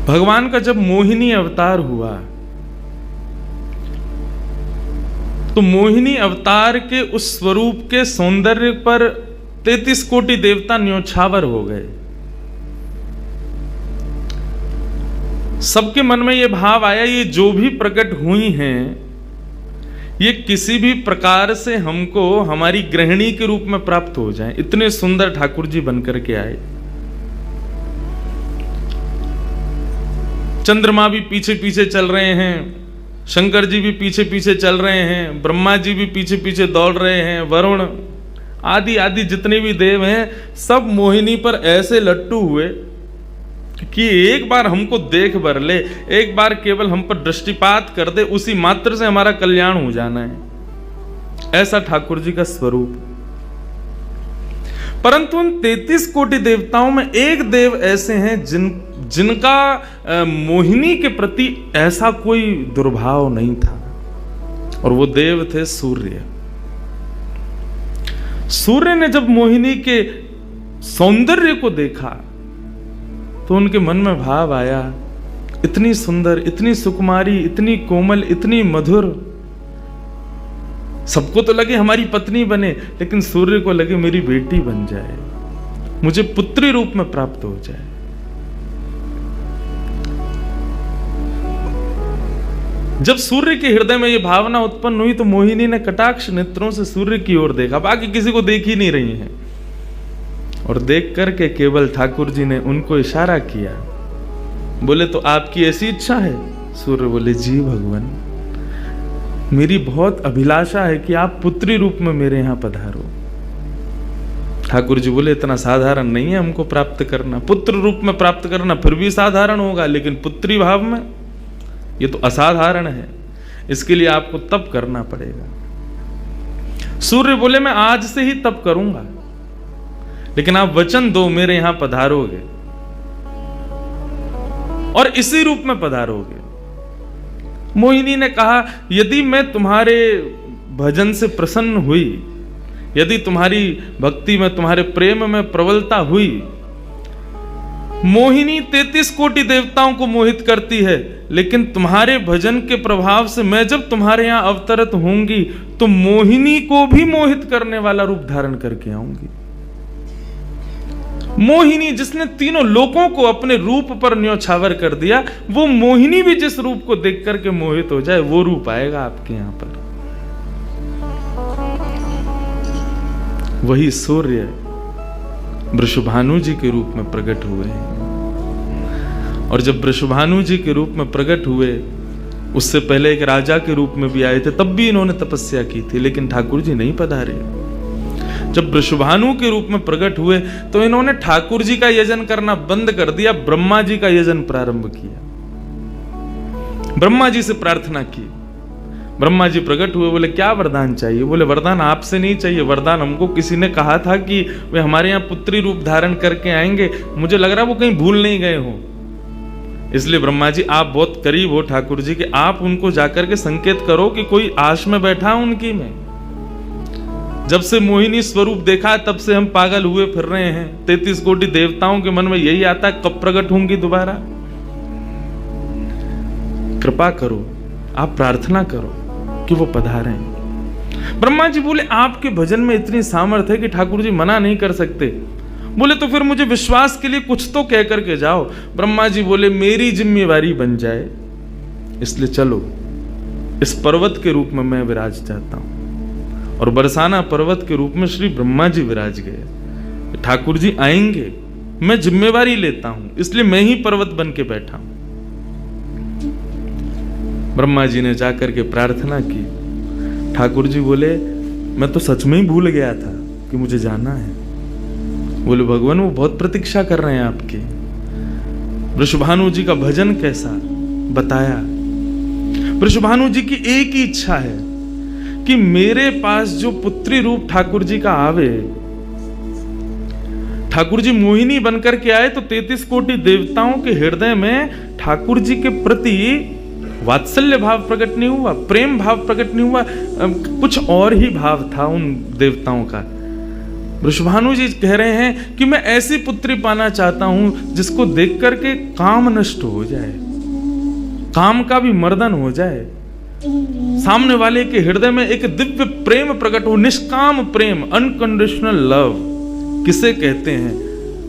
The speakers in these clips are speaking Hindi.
भगवान का जब मोहिनी अवतार हुआ तो मोहिनी अवतार के उस स्वरूप के सौंदर्य पर 33 कोटि देवता न्योछावर हो गए। सबके मन में यह भाव आया, ये जो भी प्रकट हुई हैं ये किसी भी प्रकार से हमको हमारी गृहिणी के रूप में प्राप्त हो जाए। इतने सुंदर ठाकुर जी बनकर के आए। चंद्रमा भी पीछे पीछे चल रहे हैं, शंकर जी भी पीछे पीछे चल रहे हैं, ब्रह्मा जी भी पीछे पीछे दौड़ रहे हैं, वरुण आदि आदि जितने भी देव हैं सब मोहिनी पर ऐसे लट्टू हुए कि एक बार हमको देख बर ले, एक बार केवल हम पर दृष्टिपात कर दे, उसी मात्र से हमारा कल्याण हो जाना है। ऐसा ठाकुर जी का स्वरूप। परंतु उन 33 कोटि देवताओं में एक देव ऐसे हैं जिनका मोहिनी के प्रति ऐसा कोई दुर्भाव नहीं था, और वो देव थे सूर्य। सूर्य ने जब मोहिनी के सौंदर्य को देखा तो उनके मन में भाव आया, इतनी सुंदर, इतनी सुकुमारी, इतनी कोमल, इतनी मधुर। सबको तो लगे हमारी पत्नी बने, लेकिन सूर्य को लगे मेरी बेटी बन जाए, मुझे पुत्री रूप में प्राप्त हो जाए। जब सूर्य के हृदय में यह भावना उत्पन्न हुई तो मोहिनी ने कटाक्ष नेत्रों से सूर्य की ओर देखा, बाकी किसी को देख ही नहीं रही है, और देख करके केवल ठाकुर जी ने उनको इशारा किया। बोले तो आपकी ऐसी इच्छा है? सूर्य बोले जी भगवान, मेरी बहुत अभिलाषा है कि आप पुत्री रूप में मेरे यहां पधारो। ठाकुर जी बोले इतना साधारण नहीं है हमको प्राप्त करना, पुत्र रूप में प्राप्त करना फिर भी साधारण होगा, लेकिन पुत्री भाव में ये तो असाधारण है, इसके लिए आपको तप करना पड़ेगा। सूर्य बोले मैं आज से ही तप करूंगा, लेकिन आप वचन दो मेरे यहां पधारोगे और इसी रूप में पधारोगे। मोहिनी ने कहा यदि मैं तुम्हारे भजन से प्रसन्न हुई, यदि तुम्हारी भक्ति में, तुम्हारे प्रेम में प्रबलता हुई, मोहिनी 33 कोटि देवताओं को मोहित करती है, लेकिन तुम्हारे भजन के प्रभाव से मैं जब तुम्हारे यहां अवतरित होंगी तो मोहिनी को भी मोहित करने वाला रूप धारण करके आऊंगी। मोहिनी जिसने तीनों लोकों को अपने रूप पर न्योछावर कर दिया, वो मोहिनी भी जिस रूप को देख करके मोहित हो जाए, वो रूप आएगा आपके यहां पर। वही सूर्य वृषभानु जी के रूप में प्रकट हुए हैं। और जब वृषभानु जी के रूप में प्रकट हुए, उससे पहले एक राजा के रूप में भी आए थे, तब भी इन्होंने तपस्या की थी, लेकिन ठाकुर जी नहीं पधारे। जब वृषभानु के रूप में प्रकट हुए तो इन्होंने ठाकुर जी का यजन करना बंद कर दिया, ब्रह्मा जी का यजन प्रारंभ किया। ब्रह्मा जी से प्रार्थना की। ब्रह्मा जी प्रकट हुए, बोले क्या वरदान चाहिए? बोले वरदान आपसे नहीं चाहिए, वरदान हमको किसी ने कहा था कि वे हमारे यहाँ पुत्री रूप धारण करके आएंगे, मुझे लग रहा है वो कहीं भूल नहीं गए हो। इसलिए ब्रह्मा जी आप बहुत करीब हो ठाकुर जी के, आप उनको जाकर के संकेत करो कि कोई आश में बैठा उनकी में। जब से मोहिनी स्वरूप देखा तब से हम पागल हुए फिर रहे हैं। 33 कोटि देवताओं के मन में यही आता है कब प्रकट होंगी दोबारा। कृपा करो, आप प्रार्थना करो कि वो पधारें। ब्रह्मा जी बोले आपके भजन में इतनी सामर्थ्य है कि ठाकुर जी मना नहीं कर सकते। बोले तो फिर मुझे विश्वास के लिए कुछ तो कह करके जाओ। ब्रह्मा जी बोले मेरी जिम्मेवारी बन जाए, इसलिए चलो इस पर्वत के रूप में मैं विराज जाता हूं। और बरसाना पर्वत के रूप में श्री ब्रह्मा जी विराज गए। ठाकुर जी आएंगे, मैं जिम्मेवारी लेता हूं, इसलिए मैं ही पर्वत बन के बैठा हूं। ब्रह्मा जी ने जाकर के प्रार्थना की। ठाकुर जी बोले मैं तो सच में ही भूल गया था कि मुझे जाना है। बोले भगवान वो बहुत प्रतीक्षा कर रहे हैं आपकी। वृषभानु जी का भजन कैसा बताया। वृषभानु जी की एक ही इच्छा है कि मेरे पास जो पुत्री रूप ठाकुर जी का आवे, ठाकुर जी मोहिनी बनकर के आए तो 33 कोटि देवताओं के हृदय में ठाकुर जी के प्रति वात्सल्य भाव प्रकट नहीं हुआ, प्रेम भाव प्रकट नहीं हुआ, कुछ और ही भाव था उन देवताओं का। वृषभानु जी कह रहे हैं कि मैं ऐसी पुत्री पाना चाहता हूं जिसको देख करके काम नष्ट हो जाए, काम का भी मर्दन हो जाए, सामने वाले के हृदय में एक दिव्य प्रेम प्रकट हो, निष्काम प्रेम, अनकंडीशनल लव किसे कहते हैं,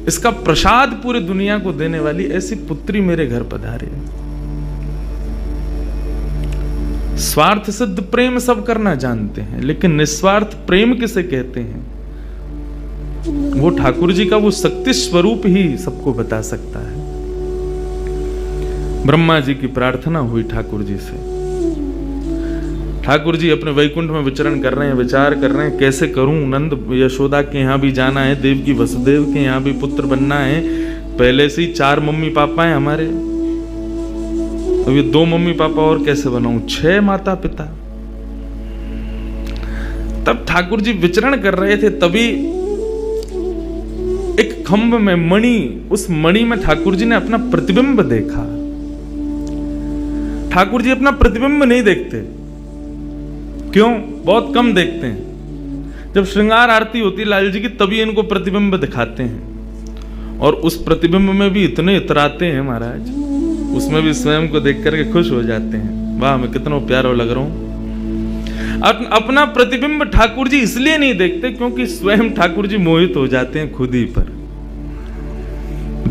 इसका प्रसाद पूरी दुनिया को देने वाली ऐसी पुत्री मेरे घर पधारे। स्वार्थ सिद्ध प्रेम सब करना जानते हैं, लेकिन निस्वार्थ प्रेम किसे कहते हैं, वो ठाकुर जी का वो शक्ति स्वरूप ही सबको बता सकता है। ब्रह्मा जी की प्रार्थना हुई ठाकुर जी से। ठाकुर जी अपने वैकुंठ में विचरण कर रहे हैं, विचार कर रहे हैं कैसे करूं, नंद यशोदा के यहाँ भी जाना है, देवकी वसुदेव के यहाँ भी पुत्र बनना है, पहले से ही 4 मम्मी पापा हैं हमारे, अब ये 2 मम्मी पापा और कैसे बनाऊं, 6 माता पिता। तब ठाकुर जी विचरण कर रहे थे, तभी एक खंभ में मणि, उस मणि में ठाकुर जी ने अपना प्रतिबिंब देखा। ठाकुर जी अपना प्रतिबिंब नहीं देखते, क्यों? बहुत कम देखते हैं। जब श्रृंगार आरती होती है लाल जी की, तभी इनको प्रतिबिंब दिखाते हैं, और उस प्रतिबिंब में भी इतने इतराते हैं महाराज, उसमें भी स्वयं को देख करके खुश हो जाते हैं, वाह मैं कितना प्यारा लग रहा हूं। अपना प्रतिबिंब ठाकुर जी इसलिए नहीं देखते क्योंकि स्वयं ठाकुर जी मोहित हो जाते हैं खुद ही पर।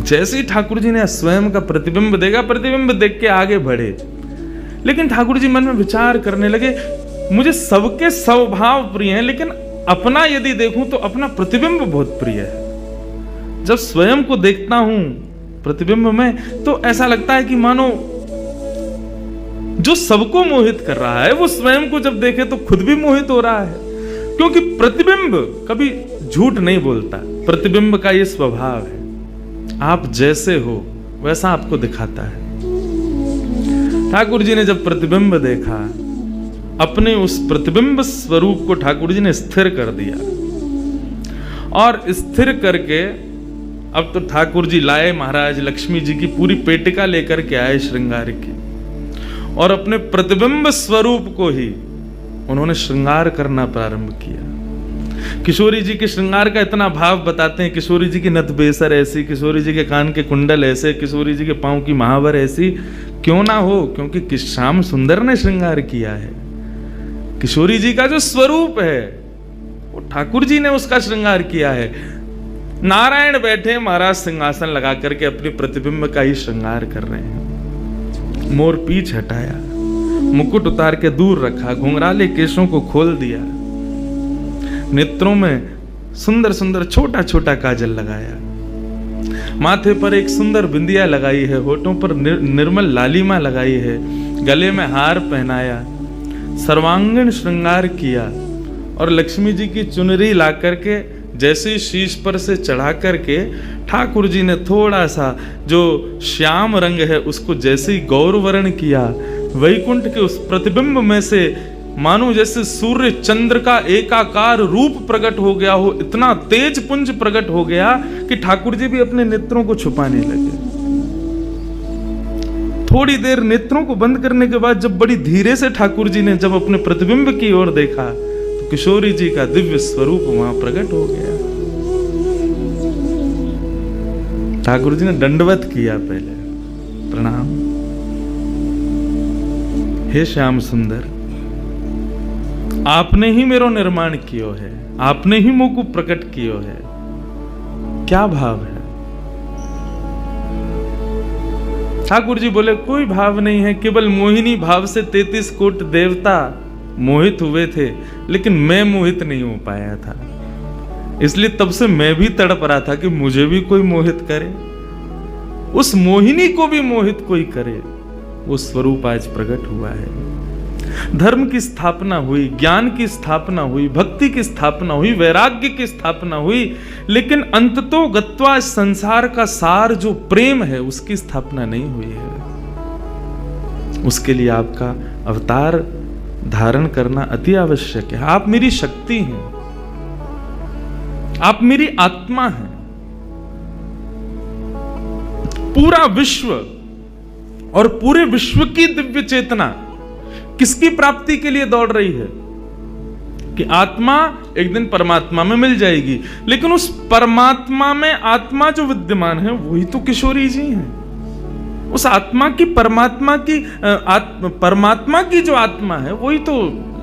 जैसे ही ठाकुर जी ने स्वयं का प्रतिबिंब देखा, प्रतिबिंब देख के आगे बढ़े, लेकिन ठाकुर जी मन में विचार करने लगे, मुझे सबके स्वभाव प्रिय हैं, लेकिन अपना यदि देखूं तो अपना प्रतिबिंब बहुत प्रिय है। जब स्वयं को देखता हूं प्रतिबिंब में तो ऐसा लगता है कि मानो जो सबको मोहित कर रहा है वो स्वयं को जब देखे तो खुद भी मोहित हो रहा है, क्योंकि प्रतिबिंब कभी झूठ नहीं बोलता। प्रतिबिंब का ये स्वभाव है, आप जैसे हो वैसा आपको दिखाता है। ठाकुर जी ने जब प्रतिबिंब देखा, अपने उस प्रतिबिंब स्वरूप को ठाकुर जी ने स्थिर कर दिया, और स्थिर करके अब तो ठाकुर जी लाए महाराज लक्ष्मी जी की पूरी पेटिका लेकर के आए श्रृंगार की, और अपने प्रतिबिंब स्वरूप को ही उन्होंने श्रृंगार करना प्रारंभ किया। किशोरी जी के श्रृंगार का इतना भाव बताते हैं, किशोरी जी की नथ बेसर ऐसी, किशोरी जी के कान के कुंडल ऐसे, किशोरी जी के पांव की महावर ऐसी, क्यों ना हो, क्योंकि श्याम सुंदर ने श्रृंगार किया है। किशोरी जी का जो स्वरूप है वो ठाकुर जी ने उसका श्रृंगार किया है। नारायण बैठे महाराज सिंहासन लगा करके अपने प्रतिबिंब का ही श्रृंगार कर रहे हैं। मोर पीछ हटाया, मुकुट उतार के दूर रखा, घुंघराले केशों को खोल दिया, नेत्रों में सुंदर सुंदर छोटा छोटा काजल लगाया, माथे पर एक सुंदर बिंदिया लगाई है, होठों पर निर्मल लालिमा लगाई है, गले में हार पहनाया, सर्वांगीण श्रृंगार किया, और लक्ष्मी जी की चुनरी ला करके जैसे शीश पर से चढ़ा करके ठाकुर जी ने थोड़ा सा जो श्याम रंग है उसको जैसे ही गौरवर्ण किया, वैकुंठ के उस प्रतिबिंब में से मानो जैसे सूर्य चंद्र का एकाकार रूप प्रकट हो गया हो, इतना तेज पुंज प्रकट हो गया कि ठाकुर जी भी अपने नेत्रों को छुपाने लगे। थोड़ी देर नेत्रों को बंद करने के बाद जब बड़ी धीरे से ठाकुर जी ने जब अपने प्रतिबिंब की ओर देखा तो किशोरी जी का दिव्य स्वरूप वहां प्रकट हो गया। ठाकुर जी ने दंडवत किया, पहले प्रणाम, हे श्याम सुंदर, आपने ही मेरो निर्माण कियो है, आपने ही मोको प्रकट कियो है। क्या भाव है? ठाकुर जी बोले कोई भाव नहीं है, केवल मोहिनी भाव से 33 कोट देवता मोहित हुए थे, लेकिन मैं मोहित नहीं हो पाया था, इसलिए तब से मैं भी तड़प रहा था कि मुझे भी कोई मोहित करे, उस मोहिनी को भी मोहित कोई करे। वो स्वरूप आज प्रकट हुआ है। धर्म की स्थापना हुई, ज्ञान की स्थापना हुई, भक्ति की स्थापना हुई, वैराग्य की स्थापना हुई, लेकिन अंततो गत्वा संसार का सार जो प्रेम है उसकी स्थापना नहीं हुई है। उसके लिए आपका अवतार धारण करना अति आवश्यक है। आप मेरी शक्ति हैं, आप मेरी आत्मा हैं। पूरा विश्व और पूरे विश्व की दिव्य चेतना किसकी प्राप्ति के लिए दौड़ रही है? कि आत्मा एक दिन परमात्मा में मिल जाएगी, लेकिन उस परमात्मा में आत्मा जो विद्यमान है वही तो किशोरी जी हैं। उस आत्मा की परमात्मा की जो आत्मा है वही तो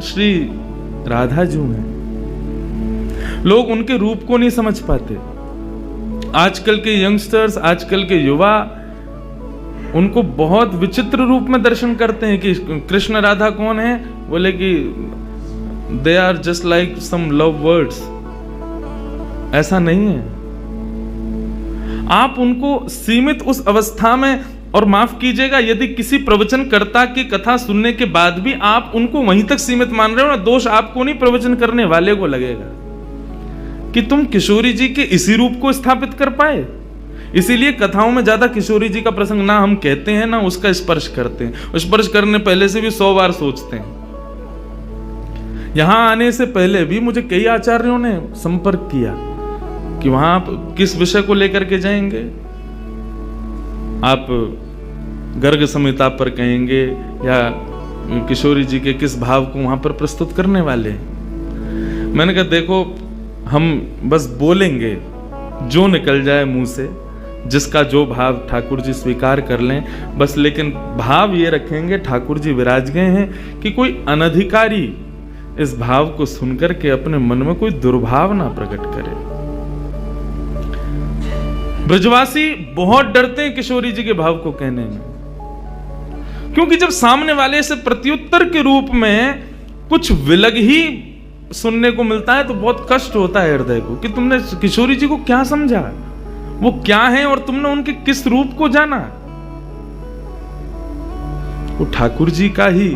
श्री राधा जी हैं। लोग उनके रूप को नहीं समझ पाते। आजकल के यंगस्टर्स, आजकल के युवा उनको बहुत विचित्र रूप में दर्शन करते हैं कि कृष्ण राधा कौन है, बोले कि they are just like some love words. ऐसा नहीं है। आप उनको सीमित उस अवस्था में, और माफ कीजिएगा यदि किसी प्रवचनकर्ता की कथा सुनने के बाद भी आप उनको वहीं तक सीमित मान रहे हो ना, दोष आपको नहीं, प्रवचन करने वाले को लगेगा कि तुम किशोरी जी के इसी रूप को स्थापित कर पाए। इसीलिए कथाओं में ज्यादा किशोरी जी का प्रसंग ना हम कहते हैं ना उसका स्पर्श करते हैं। स्पर्श करने पहले से भी 100 बार सोचते हैं। यहां आने से पहले भी मुझे कई आचार्यों ने संपर्क किया कि वहां आप किस विषय को लेकर के जाएंगे, आप गर्ग संहिता पर कहेंगे या किशोरी जी के किस भाव को वहां पर प्रस्तुत करने वाले हैं। मैंने कहा देखो, हम बस बोलेंगे जो निकल जाए मुंह से, जिसका जो भाव ठाकुर जी स्वीकार कर लें बस, लेकिन भाव ये रखेंगे ठाकुर जी विराज गए हैं कि कोई अनधिकारी इस भाव को सुनकर के अपने मन में कोई दुर्भाव ना प्रकट करे। ब्रजवासी बहुत डरते हैं किशोरी जी के भाव को कहने में, क्योंकि जब सामने वाले से प्रत्युत्तर के रूप में कुछ विलग ही सुनने को मिलता है तो बहुत कष्ट होता है हृदय को कि तुमने किशोरी जी को क्या समझा, वो क्या है और तुमने उनके किस रूप को जाना। वो ठाकुर जी का ही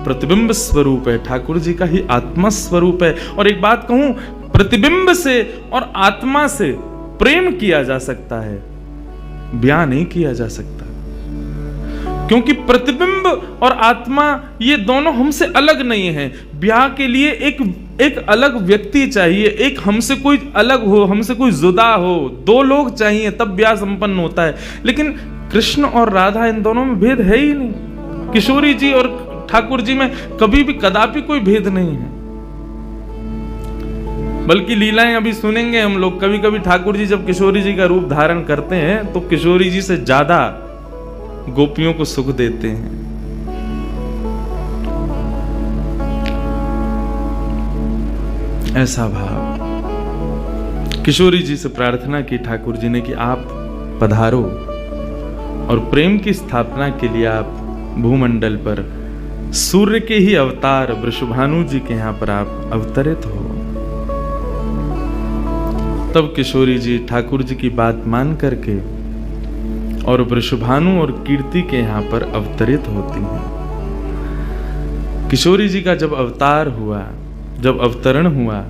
प्रतिबिंब स्वरूप है, ठाकुर जी का ही आत्मा स्वरूप है। और एक बात कहूं, प्रतिबिंब से और आत्मा से प्रेम किया जा सकता है, ब्याह नहीं किया जा सकता, क्योंकि प्रतिबिंब और आत्मा ये दोनों हमसे अलग नहीं है। ब्याह के लिए एक अलग व्यक्ति चाहिए, एक हमसे कोई अलग हो, हमसे कोई जुदा हो, 2 लोग चाहिए तब ब्याह संपन्न होता है। लेकिन कृष्ण और राधा, इन दोनों में भेद है ही नहीं। किशोरी जी और ठाकुर जी में कभी भी कदापि कोई भेद नहीं है। बल्कि लीलाएं अभी सुनेंगे हम लोग, कभी कभी ठाकुर जी जब किशोरी जी का रूप धारण करते हैं तो किशोरी जी से ज्यादा गोपियों को सुख देते हैं। ऐसा भाव। किशोरी जी से प्रार्थना की ठाकुर जी ने कि आप पधारो और प्रेम की स्थापना के लिए आप भूमंडल पर सूर्य के ही अवतार वृषभानु जी के यहां पर आप अवतरित हो। तब किशोरी जी ठाकुर जी की बात मान करके और वृषभानु और कीर्ति के यहां पर अवतरित होती हैं। किशोरी जी का जब अवतार हुआ, जब अवतरण हुआ,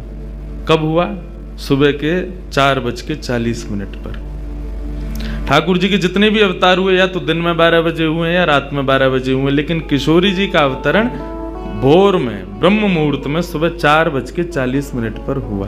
कब हुआ? सुबह के 4:40 पर। ठाकुर जी के जितने भी अवतार हुए या तो दिन में 12 बजे हुए या रात में 12 बजे हुए, लेकिन किशोरी जी का अवतरण भोर में ब्रह्म मुहूर्त में सुबह 4:40 पर हुआ।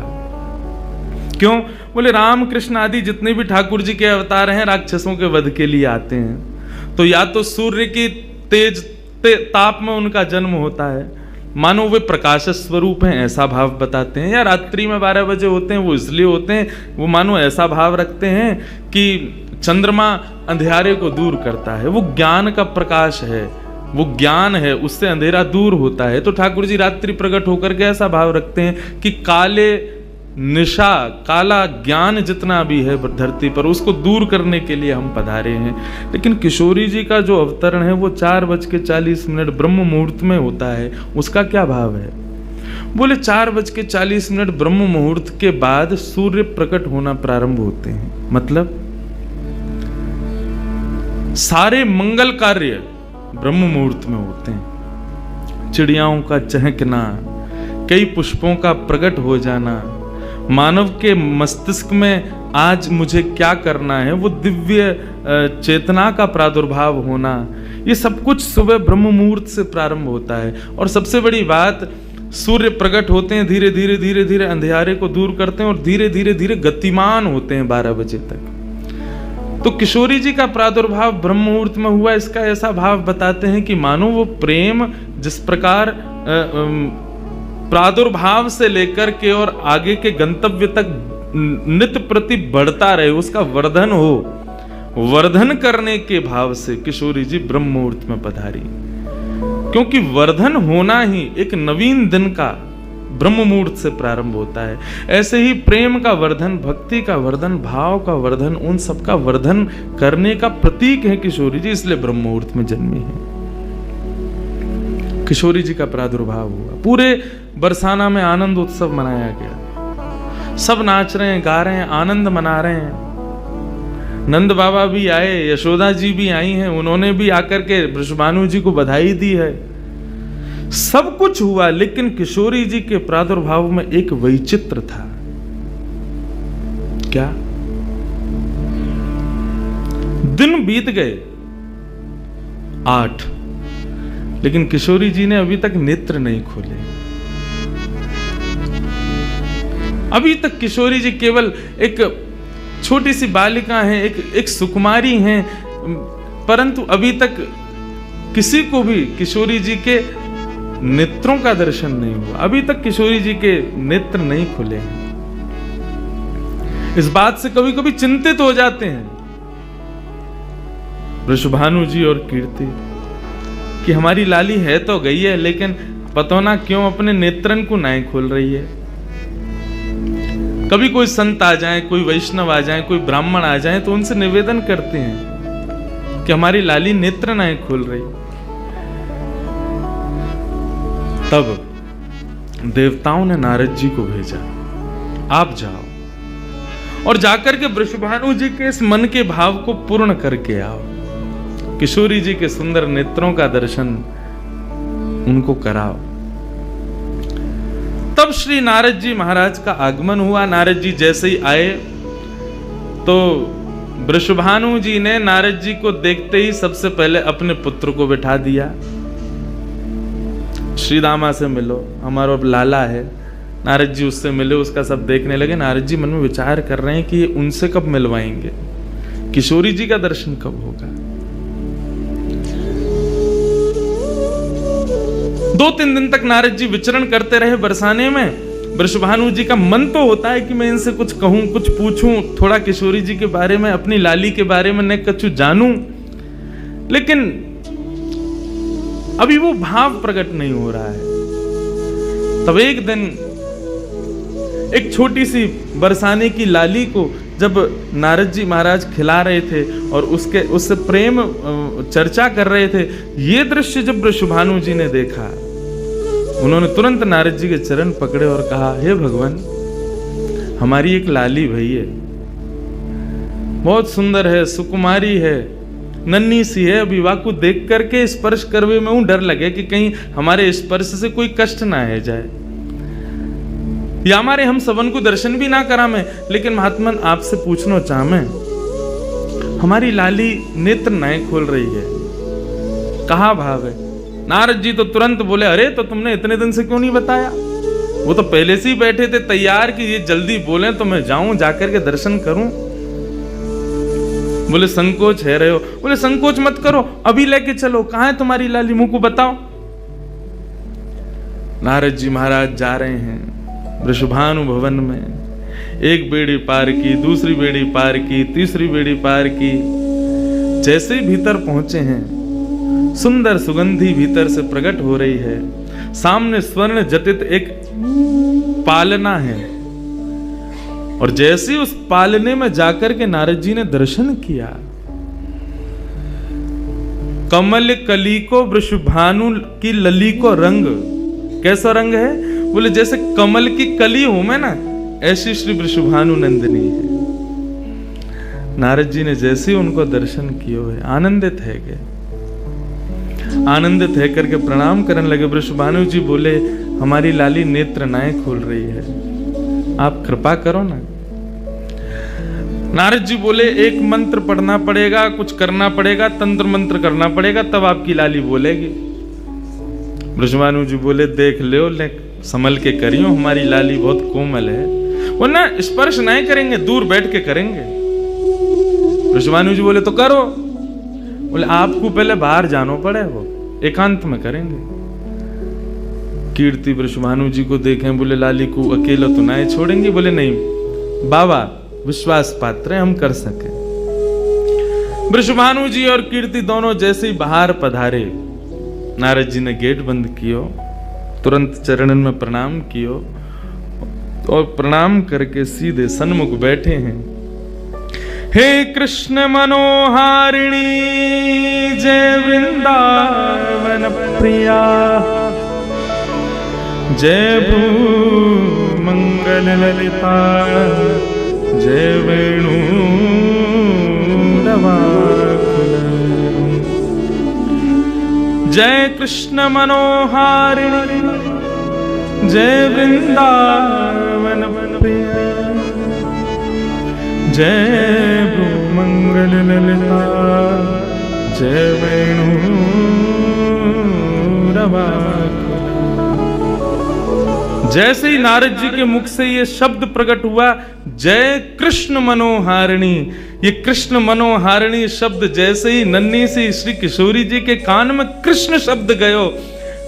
क्यों? बोले राम कृष्ण आदि जितने भी ठाकुर जी के अवतार हैं राक्षसों के वध के लिए आते हैं, तो या तो सूर्य की तेज ताप में उनका जन्म होता है, मानो वे प्रकाश स्वरूप हैं ऐसा भाव बताते हैं, या रात्रि में 12 बजे होते हैं, वो इसलिए होते हैं, वो मानो ऐसा भाव रखते हैं कि चंद्रमा अंधेरे को दूर करता है, वो ज्ञान का प्रकाश है, वो ज्ञान है, उससे अंधेरा दूर होता है। तो ठाकुर जी रात्रि प्रकट होकर के ऐसा भाव रखते हैं कि काले निशा, काला ज्ञान जितना भी है धरती पर, उसको दूर करने के लिए हम पधारे हैं। लेकिन किशोरी जी का जो अवतरण है वो 4:40 ब्रह्म मुहूर्त में होता है। उसका क्या भाव है? बोले 4:40 ब्रह्म मुहूर्त के बाद सूर्य प्रकट होना प्रारंभ होते हैं। मतलब सारे मंगल कार्य ब्रह्म मुहूर्त में होते हैं। चिड़ियाओं का चहकना, कई पुष्पों का प्रकट हो जाना, मानव के मस्तिष्क में आज मुझे क्या करना है, वो दिव्य चेतना का प्रादुर्भाव होना, ये सब कुछ सुबह ब्रह्म मुहूर्त से प्रारंभ होता है। और सबसे बड़ी बात, सूर्य प्रकट होते हैं, धीरे धीरे धीरे धीरे अंधेरे को दूर करते हैं और धीरे धीरे धीरे गतिमान होते हैं 12 बजे तक। तो किशोरी जी का प्रादुर्भाव ब्रह्म मुहूर्त में हुआ, इसका ऐसा भाव बताते हैं कि मानो वो प्रेम जिस प्रकार प्रादुर्भाव से लेकर के और आगे के गंतव्य तक नित्य प्रति बढ़ता रहे, उसका वर्धन हो, वर्धन करने के भाव से किशोरी जी ब्रह्म मुहूर्त में पधारी। क्योंकि वर्धन होना ही एक नवीन दिन का ब्रह्म मुहूर्त से प्रारंभ होता है। ऐसे ही प्रेम का वर्धन, भक्ति का वर्धन, भाव का वर्धन, उन सब का वर्धन करने का प्रतीक है किशोरी जी, इसलिए ब्रह्म मुहूर्त में जन्मी है। किशोरी जी का प्रादुर्भाव हुआ, पूरे बरसाना में आनंद उत्सव मनाया गया, सब नाच रहे हैं, गा रहे हैं, आनंद मना रहे हैं। नंद बाबा भी आए, यशोदा जी भी आई हैं, उन्होंने भी आकर के वृषभानु जी को बधाई दी है। सब कुछ हुआ, लेकिन किशोरी जी के प्रादुर्भाव में एक वैचित्र था। क्या? दिन बीत गए 8, लेकिन किशोरी जी ने अभी तक नेत्र नहीं खोले। अभी तक किशोरी जी केवल एक छोटी सी बालिका हैं, एक सुकुमारी हैं, परंतु अभी तक किसी को भी किशोरी जी के नेत्रों का दर्शन नहीं हुआ। अभी तक किशोरी जी के नेत्र नहीं खुले हैं। इस बात से कभी कभी चिंतित हो जाते हैं वृषभानु जी और कीर्ति कि हमारी लाली है तो गई है, लेकिन पता ना क्यों अपने नेत्रन को नहीं खोल रही है। कभी कोई संत आ जाए, कोई वैष्णव आ जाए, कोई ब्राह्मण आ जाए, तो उनसे निवेदन करते हैं कि हमारी लाली नेत्र नहीं खोल रही। तब देवताओं ने नारद जी को भेजा, आप जाओ और जाकर के वृषभानु जी के इस मन के भाव को पूर्ण करके आओ, किशोरी जी के सुंदर नेत्रों का दर्शन उनको कराओ। तब श्री नारद जी महाराज का आगमन हुआ। नारद जी जैसे ही आए तो वृषभानु जी ने नारद जी को देखते ही सबसे पहले अपने पुत्र को बिठा दिया। श्री दामा से मिलो, हमारा अब लाला है। नारद जी उससे मिले, उसका सब देखने लगे। नारद जी मन में विचार कर रहे हैं कि ये उनसे कब मिलवाएंगे, किशोरी जी का दर्शन कब होगा। 2-3 दिन तक नारद जी विचरण करते रहे बरसाने में। वृषभानु जी का मन तो होता है कि मैं इनसे कुछ कहूं, कुछ पूछूं, थोड़ा किशोरी जी के बारे में, अपनी लाली के बारे में न कुछ जानूं, लेकिन अभी वो भाव प्रकट नहीं हो रहा है। तब एक दिन एक छोटी सी बरसाने की लाली को जब नारद जी महाराज खिला रहे थे और उससे प्रेम चर्चा कर रहे थे, ये दृश्य जब वृषभानु जी ने देखा, उन्होंने तुरंत नारद जी के चरण पकड़े और कहा, हे भगवान, हमारी एक लाली भई है, बहुत सुंदर है, सुकुमारी है, नन्ही सी है। अभी वाकु देख करके स्पर्श करवे में डर लगे कि कहीं हमारे स्पर्श से कोई कष्ट ना है जाए, या हमारे हम सबन को दर्शन भी ना करा में। लेकिन महात्मन आपसे पूछना चाह मैं, हमारी लाली नेत्र नहीं खोल रही है, कहा भाव है? नारद जी तो तुरंत बोले, अरे तो तुमने इतने दिन से क्यों नहीं बताया? वो तो पहले से ही बैठे थे तैयार कि ये जल्दी बोले तो मैं जाऊं, जाकर के दर्शन करूं। बोले संकोच है रहे हो? बोले संकोच मत करो, अभी लेके चलो। कहां है तुम्हारी लाली, मुंह को बताओ। नारद जी महाराज जा रहे हैं वृषभानु भवन में। एक बेड़ी पार की, दूसरी बेड़ी पार की, तीसरी बेड़ी पार की। जैसे ही भीतर पहुंचे हैं, सुंदर सुगंधी भीतर से प्रकट हो रही है। सामने स्वर्ण जटित एक पालना है, और जैसे ही उस पालने में जाकर के नारद जी ने दर्शन किया, कमल कली को वृषभानु की लली को रंग, कैसा रंग है? बोले जैसे कमल की कली हूं मैं ना, ऐसी श्री वृषभानु नंदिनी है। नारद जी ने जैसे ही उनको दर्शन किए हुए आनंदित है गए, आनंदित है करके प्रणाम करने लगे। वृषभानु जी बोले, हमारी लाली नेत्र नाय खोल रही है, आप कृपा करो ना। नारद जी बोले, एक मंत्र पढ़ना पड़ेगा, कुछ करना पड़ेगा, तंत्र मंत्र करना पड़ेगा, तब आपकी लाली बोलेगी। वृषभानु जी बोले, देख लो, ले संभल के करियो, हमारी लाली बहुत कोमल है, वो ना स्पर्श नहीं करेंगे, दूर बैठ के करेंगे। वृषभानु जी बोले, तो करो। बोले, आपको पहले बाहर जानो पड़े, वो एकांत में करेंगे। कीर्ति वृषभानु जी को देखें, बोले लाली को अकेला तो ना छोड़ेंगे? बोले नहीं बाबा, विश्वास पात्र है, हम कर सके। वृषभानु जी और कीर्ति दोनों जैसे ही बाहर पधारे, नारद जी ने गेट बंद कियो, तुरंत चरणन में प्रणाम कियो और प्रणाम करके सीधे सन्मुख बैठे हैं। हे कृष्ण मनोहारिणी जय वृंदावन प्रिया, जय भू मंगल ललिता, जय वेणु रवाकुल, जय कृष्ण मनोहारिणी जय वृंदावन प्रिया, जय भू मंगल ललिता, जय वेणु रवाकुल। जैसे ही नारद जी के मुख से ये शब्द प्रकट हुआ, जय कृष्ण मनोहारिणी, ये कृष्ण मनोहारिणी शब्द जैसे ही नन्ही सी श्री किशोरी जी के कान में कृष्ण शब्द गयो,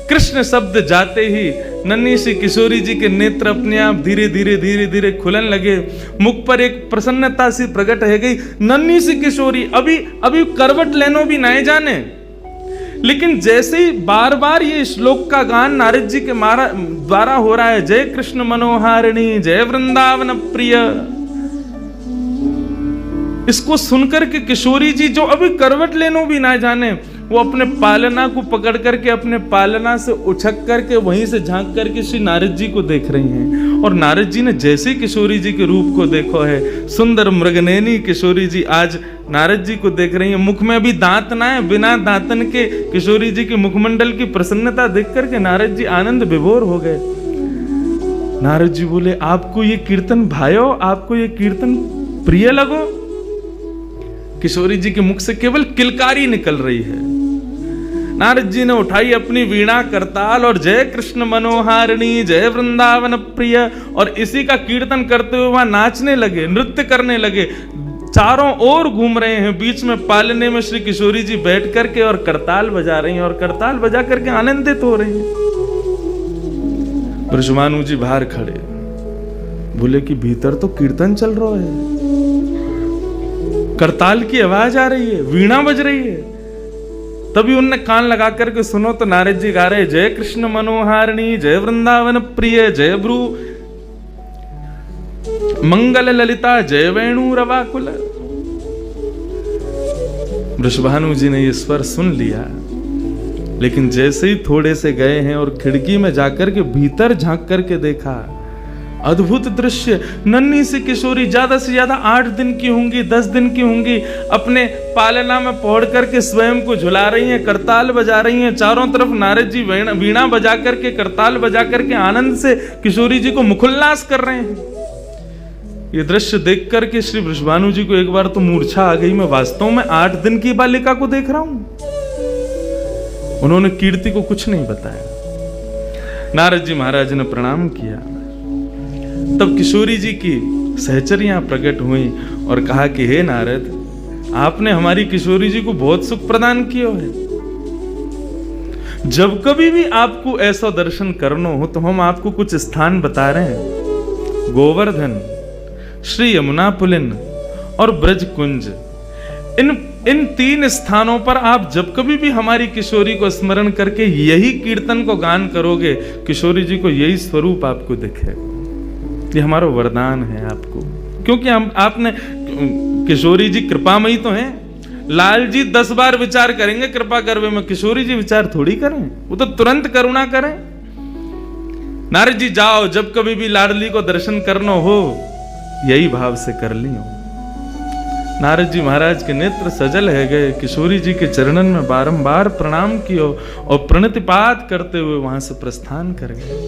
कृष्ण शब्द जाते ही नन्ही सी किशोरी जी के नेत्र अपने आप धीरे धीरे खुलन लगे, मुख पर एक प्रसन्नता सी प्रकट है गई। नन्ही सी किशोरी अभी करवट लेनो भी नहीं जाने, लेकिन जैसे ही बार बार ये श्लोक का गान नारद जी के द्वारा हो रहा है, जय कृष्ण मनोहारिणी जय वृंदावन प्रिय, इसको सुनकर के किशोरी जी जो अभी करवट लेनो भी ना जाने, वो अपने पालना को पकड़ करके अपने पालना से उछक करके वहीं से झांक करके श्री नारद जी को देख रही हैं। और नारद जी ने जैसे किशोरी जी के रूप को देखो है, सुंदर मृगनयनी किशोरी जी आज नारद जी को देख रही हैं। मुख में भी दांत ना है, बिना दांतन के किशोरी जी के मुखमंडल की प्रसन्नता देख करके नारद जी आनंद विभोर हो गए। नारद जी बोले, आपको ये कीर्तन भायो, आपको ये कीर्तन प्रिय लगो? किशोरी जी के मुख से केवल किलकारी निकल रही है। नारद जी ने उठाई अपनी वीणा करताल और जय कृष्ण मनोहारिणी जय वृंदावन प्रिय, और इसी का कीर्तन करते हुए वहां नाचने लगे, नृत्य करने लगे, चारों ओर घूम रहे हैं। बीच में पालने में श्री किशोरी जी बैठ करके और करताल बजा रही हैं और करताल बजा करके आनंदित हो रही हैं। वृषभानु जी बाहर खड़े, बोले कि भीतर तो कीर्तन चल रहा है, करताल की आवाज आ रही है, वीणा बज रही है। तभी उनने कान लगा करके सुनो तो नारद जी गा रहे, जय कृष्ण मनोहारिणी जय वृंदावन प्रिय, जय भ्रू मंगल ललिता, जय वेणु रवाकुल। वृषभानु जी ने ये स्वर सुन लिया, लेकिन जैसे ही थोड़े से गए हैं और खिड़की में जाकर के भीतर झांक करके देखा, अद्भुत दृश्य। नन्ही सी किशोरी ज्यादा से ज्यादा 8 दिन की होंगी, 10 दिन की होंगी, अपने पालना में पौड़ करके स्वयं को झुला रही हैं, करताल बजा रही हैं। चारों तरफ नारद जी वीणा बजा करके करताल बजा करके आनंद से किशोरी जी को मुखोल्लास कर रहे हैं। ये दृश्य देख करके श्री वृषभानु जी को एक बार तो मूर्छा आ गई, मैं वास्तव में 8 दिन की बालिका को देख रहा हूं। उन्होंने कीर्ति को कुछ नहीं बताया। नारद जी महाराज ने प्रणाम किया, तब किशोरी जी की सहचरियां प्रकट हुई और कहा कि हे नारद, आपने हमारी किशोरी जी को बहुत सुख प्रदान किया है। जब कभी भी आपको ऐसा दर्शन करना हो तो हम आपको कुछ स्थान बता रहे हैं। गोवर्धन, श्री यमुना पुलिन और ब्रज कुंज, इन 3 स्थानों पर आप जब कभी भी हमारी किशोरी को स्मरण करके यही कीर्तन को गान करोगे, किशोरी जी को यही स्वरूप आपको दिखेगा। ये हमारा वरदान है आपको, क्योंकि आपने किशोरी जी कृपामयी तो हैं। लाल जी 10 बार विचार करेंगे कृपा करवे में, किशोरी जी विचार थोड़ी करें, वो तो तुरंत करुणा करें। नारद जी जाओ, जब कभी भी लाडली को दर्शन करना हो यही भाव से कर लियो। नारद जी महाराज के नेत्र सजल है गए, किशोरी जी के चरणन में बारंबार प्रणाम कियो और प्रणतिपात करते हुए वहां से प्रस्थान कर गए।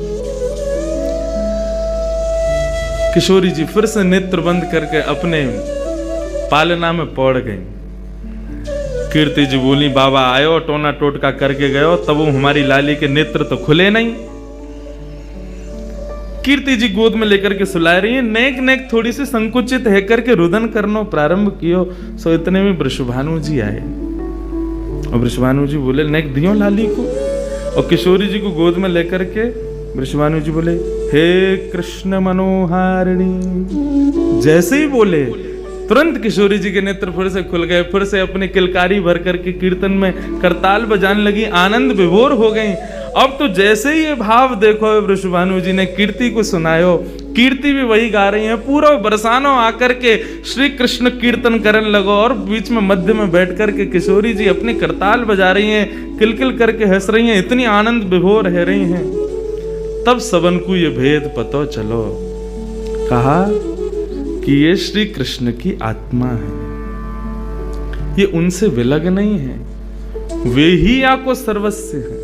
किशोरी जी फिर से नेत्र बंद करके अपने पालना में पौड़ गई। कीर्ति जी बोली, बाबा आयो टोना टोटका करके गयो, तब वो हमारी लाली के नेत्र तो खुले नहीं। कीर्ति जी गोद में लेकर के सुला रही है, नेक नेक थोड़ी सी संकुचित है करके रुदन करना प्रारंभ कियो। सो इतने में वृषभानु जी आए और वृषभानु जी बोले, नेक दियो लाली को, और किशोरी जी को गोद में लेकर के वृषभानु जी बोले, हे कृष्ण मनोहारिणी। जैसे ही बोले तुरंत किशोरी जी के नेत्र फिर से खुल गए, फिर से अपनी किलकारी भर करके कीर्तन में करताल बजाने लगी, आनंद विभोर हो गई। अब तो जैसे ही ये भाव देखो वृषभानु जी ने कीर्ति को सुनायो, कीर्ति भी वही गा रही है, पूरा बरसानो आकर के श्री कृष्ण कीर्तन करने लगो, और बीच में मध्य में बैठ करके किशोरी जी अपनी करताल बजा रही हैं, किलकिल करके हंस रही हैं, इतनी आनंद विभोर रह रही हैं। तब सबन को ये भेद पतो चलो, कहा कि ये श्री कृष्ण की आत्मा है, ये उनसे विलग नहीं है, वे ही आपको सर्वस्व है।